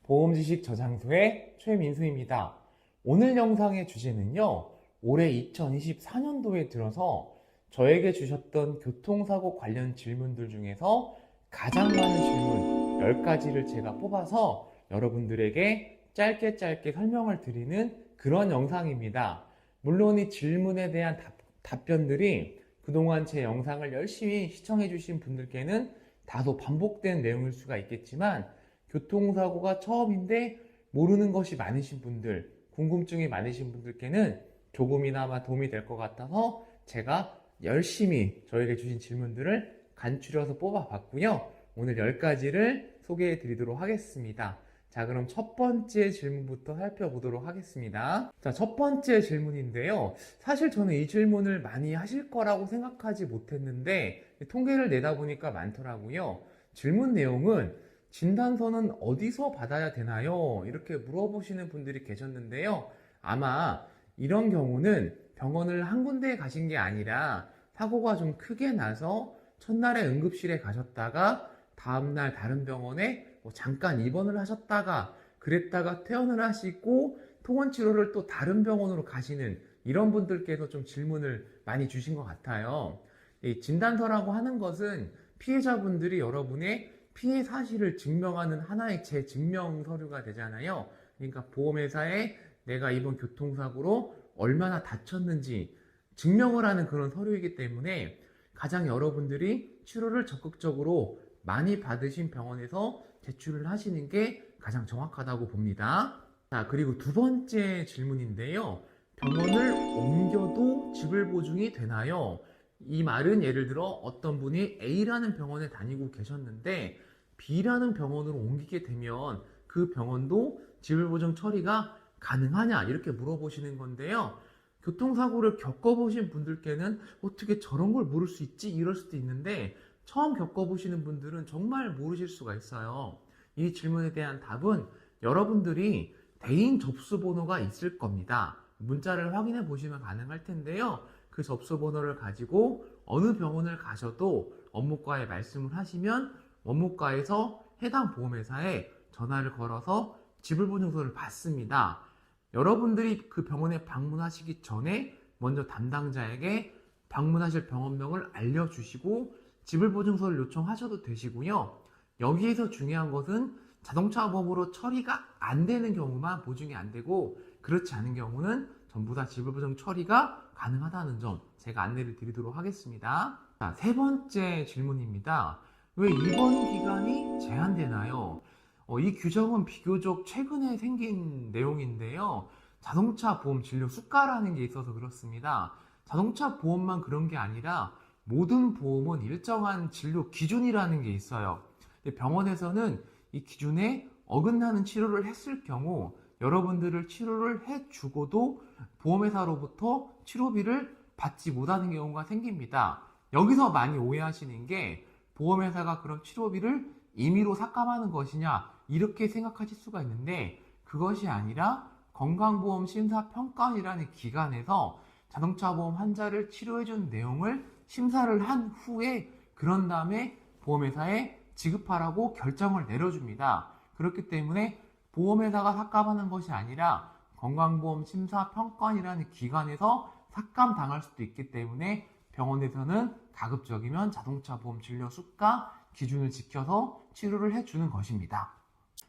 보험지식 저장소의 최민수입니다. 오늘 영상의 주제는요, 올해 2024년도에 들어서 저에게 주셨던 교통사고 관련 질문들 중에서 가장 많은 질문 10가지를 제가 뽑아서 여러분들에게 짧게 설명을 드리는 그런 영상입니다. 물론 이 질문에 대한 답변들이 그동안 제 영상을 열심히 시청해 주신 분들께는 다소 반복된 내용일 수가 있겠지만, 교통사고가 처음인데 모르는 것이 많으신 분들, 궁금증이 많으신 분들께는 조금이나마 도움이 될 것 같아서 제가 열심히 저에게 주신 질문들을 간추려서 뽑아봤고요. 오늘 10가지를 소개해 드리도록 하겠습니다. 자, 그럼 첫 번째 질문부터 살펴보도록 하겠습니다. 자, 첫 번째 질문인데요. 사실 저는 이 질문을 많이 하실 거라고 생각하지 못했는데 통계를 내다 보니까 많더라고요. 질문 내용은 진단서는 어디서 받아야 되나요? 이렇게 물어보시는 분들이 계셨는데요. 아마 이런 경우는 병원을 한 군데에 가신 게 아니라 사고가 좀 크게 나서 첫날에 응급실에 가셨다가 다음날 다른 병원에 잠깐 입원을 하셨다가 그랬다가 퇴원을 하시고 통원치료를 또 다른 병원으로 가시는 이런 분들께서 좀 질문을 많이 주신 것 같아요. 이 진단서라고 하는 것은 피해자분들이 여러분의 피해 사실을 증명하는 하나의 제 증명 서류가 되잖아요. 그러니까 보험회사에 내가 이번 교통사고로 얼마나 다쳤는지 증명을 하는 그런 서류이기 때문에 가장 여러분들이 치료를 적극적으로 많이 받으신 병원에서 제출을 하시는 게 가장 정확하다고 봅니다. 자, 그리고 두 번째 질문인데요. 병원을 옮겨도 지불 보증이 되나요? 이 말은 예를 들어 어떤 분이 A라는 병원에 다니고 계셨는데 B라는 병원으로 옮기게 되면 그 병원도 지불 보증 처리가 가능하냐 이렇게 물어보시는 건데요. 교통사고를 겪어보신 분들께는 어떻게 저런 걸 모를 수 있지? 이럴 수도 있는데 처음 겪어보시는 분들은 정말 모르실 수가 있어요. 이 질문에 대한 답은 여러분들이 대인 접수번호가 있을 겁니다. 문자를 확인해 보시면 가능할 텐데요. 그 접수번호를 가지고 어느 병원을 가셔도 원무과에 말씀을 하시면 원무과에서 해당 보험회사에 전화를 걸어서 지불보증서를 받습니다. 여러분들이 그 병원에 방문하시기 전에 먼저 담당자에게 방문하실 병원명을 알려주시고 지불보증서를 요청하셔도 되시고요. 여기에서 중요한 것은 자동차 보험으로 처리가 안 되는 경우만 보증이 안 되고 그렇지 않은 경우는 전부 다 지불보증 처리가 가능하다는 점 제가 안내를 드리도록 하겠습니다. 자, 세 번째 질문입니다. 왜 입원 기간이 제한되나요? 이 규정은 비교적 최근에 생긴 내용인데요. 자동차 보험 진료 수가라는 게 있어서 그렇습니다. 자동차 보험만 그런 게 아니라 모든 보험은 일정한 진료 기준이라는 게 있어요. 병원에서는 이 기준에 어긋나는 치료를 했을 경우 여러분들을 치료를 해주고도 보험회사로부터 치료비를 받지 못하는 경우가 생깁니다. 여기서 많이 오해하시는 게 보험회사가 그런 치료비를 임의로 삭감하는 것이냐 이렇게 생각하실 수가 있는데 그것이 아니라 건강보험심사평가원이라는 기관에서 자동차 보험 환자를 치료해준 내용을 심사를 한 후에 그런 다음에 보험회사에 지급하라고 결정을 내려줍니다. 그렇기 때문에 보험회사가 삭감하는 것이 아니라 건강보험심사평가원이라는 기관에서 삭감당할 수도 있기 때문에 병원에서는 가급적이면 자동차 보험 진료 수가 기준을 지켜서 치료를 해주는 것입니다.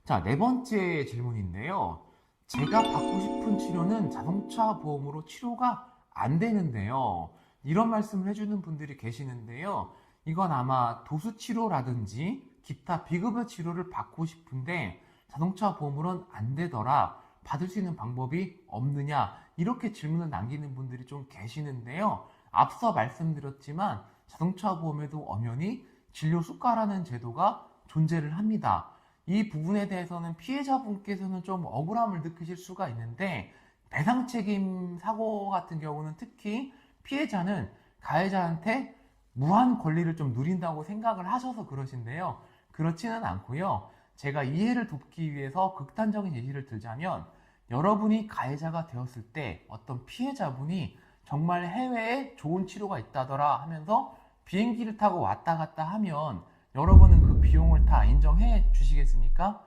자, 네 번째 질문인데요. 제가 받고 싶은 치료는 자동차 보험으로 치료가 안 되는데요. 이런 말씀을 해주는 분들이 계시는데요. 이건 아마 도수치료라든지 기타 비급여 치료를 받고 싶은데 자동차 보험으로는 안 되더라. 받을 수 있는 방법이 없느냐? 이렇게 질문을 남기는 분들이 좀 계시는데요. 앞서 말씀드렸지만 자동차 보험에도 엄연히 진료 수가라는 제도가 존재를 합니다. 이 부분에 대해서는 피해자분께서는 좀 억울함을 느끼실 수가 있는데 배상 책임 사고 같은 경우는 특히 피해자는 가해자한테 무한 권리를 좀 누린다고 생각을 하셔서 그러신데요. 그렇지는 않고요. 제가 이해를 돕기 위해서 극단적인 예시를 들자면 여러분이 가해자가 되었을 때 어떤 피해자분이 정말 해외에 좋은 치료가 있다더라 하면서 비행기를 타고 왔다 갔다 하면 여러분은 그 비용을 다 인정해 주시겠습니까?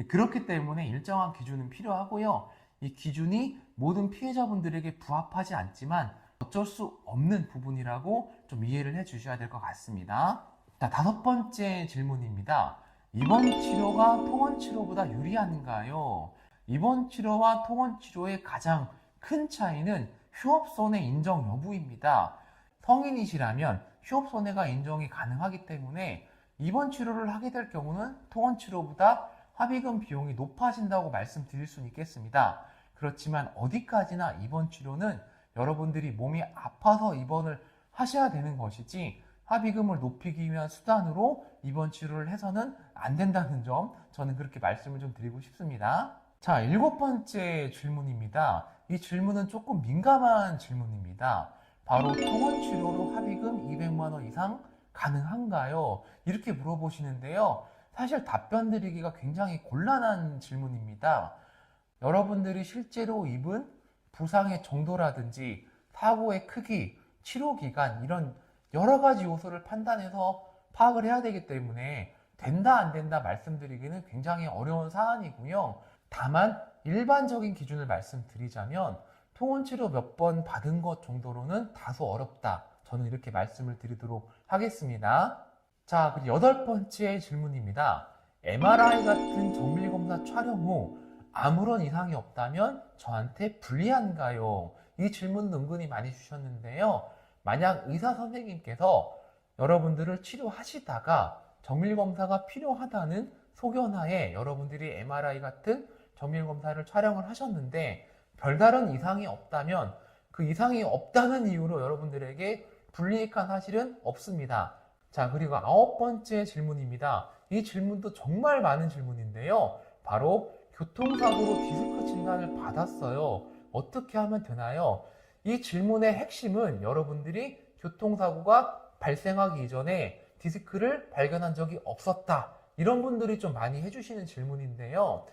그렇기 때문에 일정한 기준은 필요하고요. 이 기준이 모든 피해자분들에게 부합하지 않지만 어쩔 수 없는 부분이라고 좀 이해를 해 주셔야 될 것 같습니다. 자, 5번째 질문입니다. 입원 치료가 통원 치료보다 유리한가요? 입원 치료와 통원 치료의 가장 큰 차이는 휴업손해 인정 여부입니다. 성인이시라면 휴업손해가 인정이 가능하기 때문에 입원 치료를 하게 될 경우는 통원 치료보다 합의금 비용이 높아진다고 말씀드릴 수는 있겠습니다. 그렇지만 어디까지나 입원 치료는 여러분들이 몸이 아파서 입원을 하셔야 되는 것이지 합의금을 높이기 위한 수단으로 입원 치료를 해서는 안 된다는 점, 저는 그렇게 말씀을 좀 드리고 싶습니다. 자, 7번째 질문입니다. 이 질문은 조금 민감한 질문입니다. 바로 통원 치료로 합의금 200만 원 이상 가능한가요? 이렇게 물어보시는데요. 사실 답변 드리기가 굉장히 곤란한 질문입니다. 여러분들이 실제로 입은 부상의 정도라든지 사고의 크기, 치료 기간, 이런 여러 가지 요소를 판단해서 파악을 해야 되기 때문에 된다 안 된다 말씀드리기는 굉장히 어려운 사안이고요. 다만 일반적인 기준을 말씀드리자면 통원 치료 몇 번 받은 것 정도로는 다소 어렵다. 저는 이렇게 말씀을 드리도록 하겠습니다. 자, 그리고 8번째 질문입니다. MRI 같은 정밀검사 촬영 후 아무런 이상이 없다면 저한테 불리한가요? 이 질문은 은근히 많이 주셨는데요. 만약 의사 선생님께서 여러분들을 치료하시다가 정밀검사가 필요하다는 소견하에 여러분들이 MRI 같은 정밀검사를 촬영을 하셨는데 별다른 이상이 없다면 그 이상이 없다는 이유로 여러분들에게 불이익한 사실은 없습니다. 자, 그리고 9번째 질문입니다. 이 질문도 정말 많은 질문인데요. 바로 교통사고로 디스크 진단을 받았어요. 어떻게 하면 되나요? 이 질문의 핵심은 여러분들이 교통사고가 발생하기 이전에 디스크를 발견한 적이 없었다. 이런 분들이 좀 많이 해주시는 질문인데요.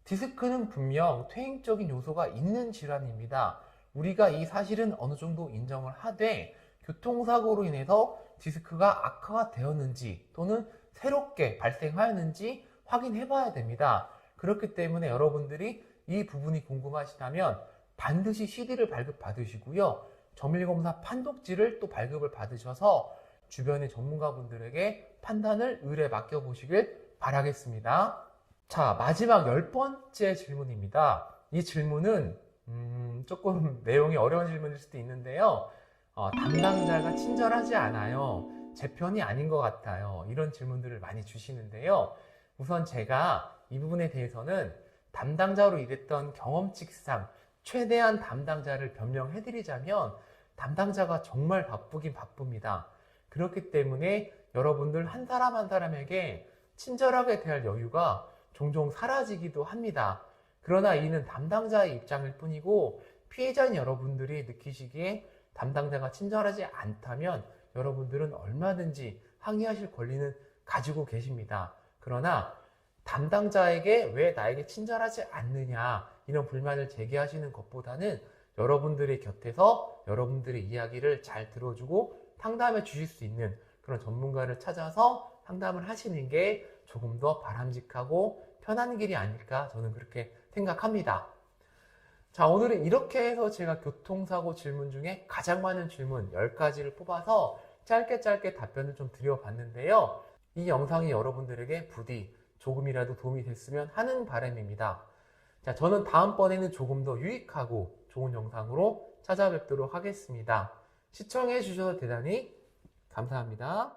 디스크는 분명 퇴행적인 요소가 있는 질환입니다. 우리가 이 사실은 어느 정도 인정을 하되 교통사고로 인해서 디스크가 악화가 되었는지 또는 새롭게 발생하였는지 확인해 봐야 됩니다. 그렇기 때문에 여러분들이 이 부분이 궁금하시다면 반드시 CD를 발급받으시고요. 정밀검사 판독지를 또 발급을 받으셔서 주변의 전문가분들에게 판단을 의뢰 맡겨보시길 바라겠습니다. 자, 마지막 10번째 질문입니다. 이 질문은 조금 내용이 어려운 질문일 수도 있는데요. 담당자가 친절하지 않아요. 제 편이 아닌 것 같아요. 이런 질문들을 많이 주시는데요. 우선 제가 이 부분에 대해서는 담당자로 일했던 경험칙상 최대한 담당자를 변명해드리자면 담당자가 정말 바쁘긴 바쁩니다. 그렇기 때문에 여러분들 한 사람 한 사람에게 친절하게 대할 여유가 종종 사라지기도 합니다. 그러나 이는 담당자의 입장일 뿐이고 피해자인 여러분들이 느끼시기에 담당자가 친절하지 않다면 여러분들은 얼마든지 항의하실 권리는 가지고 계십니다. 그러나 담당자에게 왜 나에게 친절하지 않느냐 이런 불만을 제기하시는 것보다는 여러분들의 곁에서 여러분들의 이야기를 잘 들어주고 상담해 주실 수 있는 그런 전문가를 찾아서 상담을 하시는 게 조금 더 바람직하고 편한 길이 아닐까 저는 그렇게 생각합니다. 자, 오늘은 이렇게 해서 제가 교통사고 질문 중에 가장 많은 질문 10가지를 뽑아서 짧게 답변을 좀 드려봤는데요. 이 영상이 여러분들에게 부디 조금이라도 도움이 됐으면 하는 바람입니다. 자, 저는 다음번에는 조금 더 유익하고 좋은 영상으로 찾아뵙도록 하겠습니다. 시청해 주셔서 대단히 감사합니다.